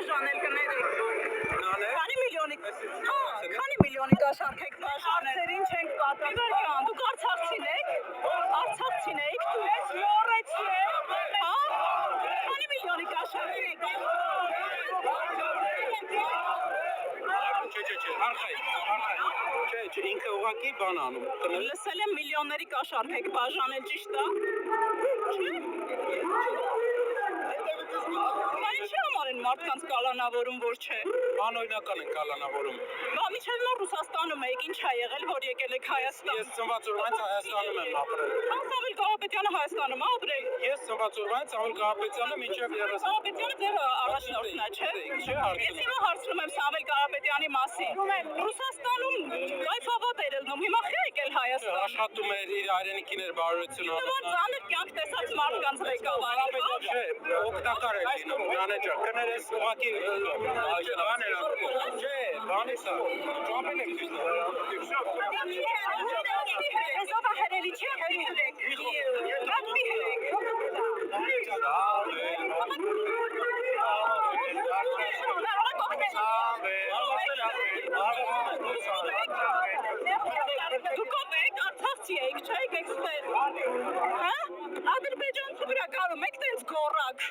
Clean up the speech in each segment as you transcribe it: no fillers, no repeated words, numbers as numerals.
բաժանել կներեք։ Քանի միլիոնի։ Քանի միլիոնի կաշառք եք բաժանել։ Արցերին չենք կատարում։ Իվերքան, դուք արցախցին եք։ Արցախցին եք, դու ես մորեցի եք։ Հա? Քանի միլիոնի կաշառք եք։ Չէ, ինքը ուղղակի բան անում։ Լսել եմ միլիոնների կաշառք եք բաժանել, ճիշտ է։ Ինչի համար են մարդկանց կալանավորում, որ չէ։ Անօրինական են կալանավորում։ Բա միջև նոր Ռուսաստանում եք, ինչ է եղել, որ եկել եք Հայաստան։ Ես ծնված օրվանից Հայաստանում եմ ապրել։ Սամվել Կարապետյանը Հայաստանում է ապրել։ Ես ծնված օրվանից Սամվել Կարապետյանը մինչև 30։ Կարապետյանը ձեր առաջնորդն է, չէ։ Ես հիմա հարցնում եմ Սամվել Կարապետյանի մասին։ Ռուսաստանում կայֆավատ էր ելնում, հիմա խի եկել Հայաստան։ Աշխատում էր իր հայրենիքիներ բարօրությունը։ Նման ծանր կյանք տեսած մարդկանց ղեկավարի։ Չէ, օգտակար է լինում, Յանեջան, կներես ուղղակի բան էր անում։ Չէ, բանից է։ Ճամփել եք դու։ Հեսա հերելի չէ, հերեք։ Ռակբի հերեք։ Դուք եք արցախցի եք, չէ՞, եք ստեղ։ Հա? Ադրբեջանցի վրա կարում եք տենց գորակ։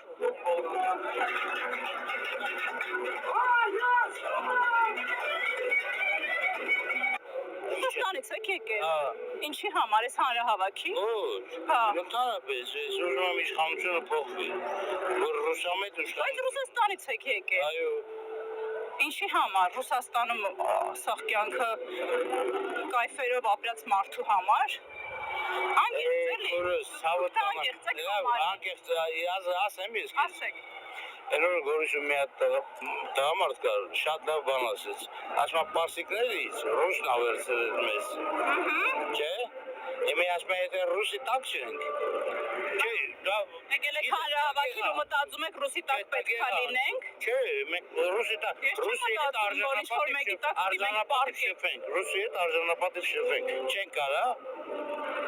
Ռուսաստանից եք եկել։ Ինչի համար ես հանրահավաքի։ Ոչ, ընդհանրապես ես ուզում եմ իշխանությունը փոխվի, որ ռուսամետ ուշխան։ Բայց Ռուսաստանից եք եկել։ Այո։ Ինչի համար Ռուսաստանում սաղ կյանքը կայֆերով ապրած մարդու համար։ Անկեղծ էլի։ Անկեղծ ասեմ ես։ Ասեք։ Երբ գորիշը մի հատ տղամարդ կար, շատ լավ բան ասեց։ Ասում է պարսիկներից ռուսն ավերցել էր մեզ։ Չէ։ Իմի ասում է եթե ռուսի տակ չենք։ Չէ, դա եկել եք հանրահավաքին ու մտածում եք ռուսի տակ պետք է լինենք։ Չէ, մենք ռուսի տակ ռուսի հետ արժանապատիվ շփվենք, ռուսի հետ արժանապատիվ շփվենք։ Չենք կարա։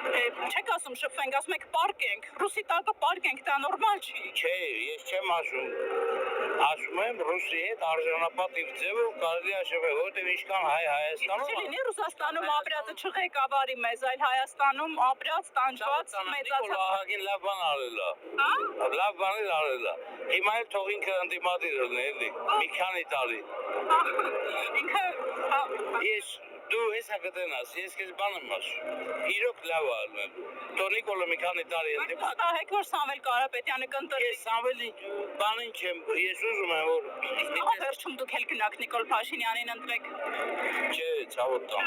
Չեք ասում շփվենք, ասում եք պարկենք, ռուսի տակը պարկենք, դա նորմալ չի։ Չէ, ես չեմ ասում։ Ասում եմ ռուսի հետ արժանապատիվ ձևով կարելի է շփվել, որտեղ ինչքան Հայաստանում Չի լինի Ռուսաստանում ապրածը չղեկավարի մեզ, այլ Հայաստանում ապրած, տանջված, մեծացած։ Ահագին լավ բան արել է։ Հա? Լավ բաներ արել է։ Հիմա էլ թող ինքը ընդդիմադիր լինի, էլի։ Մի քանի տարի։ Ինքը Ես դու հեսա կտենաս, ես քեզ բան եմ ասում։ Իրոք լավ է ալնել։ Թող Նիկոլը մի քանի տարի ընդդիմադիր։ Վստահ եք, որ Սամվել Կարապետյանը կընտրվի։ Ես Սամվելի բանին չեմ, ես ուզում եմ որ Վերջում դուք էլ գնաք Նիկոլ Փաշինյանին ընտրեք։ Չէ, ցավոտ տամ։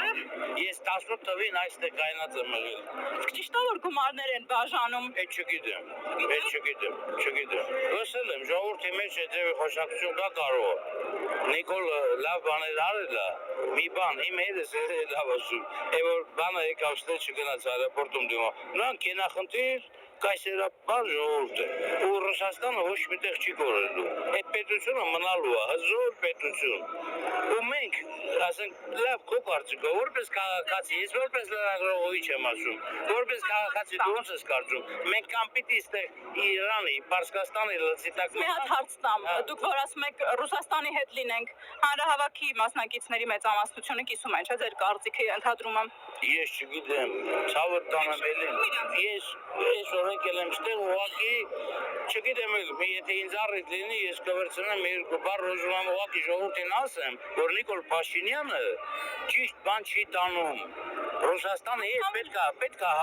Ես 18 թվին այստեղ կայնած եմ եղել։ Ճիշտ է որ գումարներ են բաժանում։ Այդ չգիտեմ։ Լսել եմ, ժողովրդի մեջ է ձևի խոսակցություն կա կարող է։ Նիկոլը լավ բաներ արել է։ Մի բան, իմ հետս է լավ ասում։ Որ բանը եկավ ստե չգնաց аэропортում դիմա։ Նրանք կենախնդիր կայսերապար ժողովուրդ է։ Ու Ռուսաստանը ոչ միտեղ չի կորելու։ Այդ պետությունը մնալու է, հզոր պետություն։ Ու մենք, ասենք, լավ քո կարծիքով, որպես քաղաքացի, ես որպես լրագրողի չեմ ասում, որպես քաղաքացի դու ոնց ես կարծում։ Մենք կամ պիտի ստեղ Իրանի, Պարսկաստանի լծիտակ։ Մի հատ հարց տամ, դուք որ ասում եք Ռուսաստանի հետ լինենք, հանրահավաքի մասնակիցների մեծամասնությունը կիսում են, չէ՞ ձեր կարծիքը ընդհանրում եմ։ Ես չգիտեմ, ցավոտ տանեմ էլի։ Ես եկել եմ ստեղ ուղղակի չգիտեմ էլ եթե ինձ առիթ լինի ես կվերցնեմ երկու բառ ուզում եմ ուղղակի ժողովրդին ասեմ որ Նիկոլ Փաշինյանը ճիշտ բան չի տանում Ռուսաստանը պետք է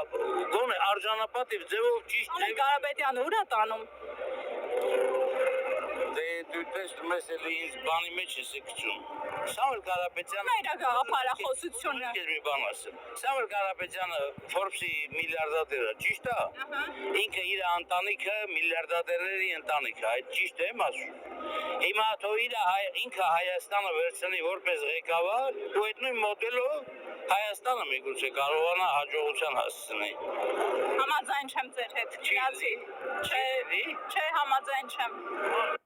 գոնե արժանապատիվ ձևով ճիշտ ձևով Կարապետյանը ուր է տանում դու տեսնում ես էլի ինձ բանի մեջ ես գցում Սամվել Կարապետյանը Մեր գաղափարախոսությունը Ես մի բան ասեմ Սամվել Կարապետյանը Forbes-ի միլիարդատեր է ճիշտ է ինքը իր ընտանիքը միլիարդատերների ընտանիք է այդ ճիշտ եմ ասում հիմա թող ինքը Հայաստանը վերցնի որպես ղեկավար ու այդ նույն մոդելով Հայաստանը միգուցե կարողանա հաջողության հասցնի Համաձայն չեմ ձեր հետ չէ համաձայն չեմ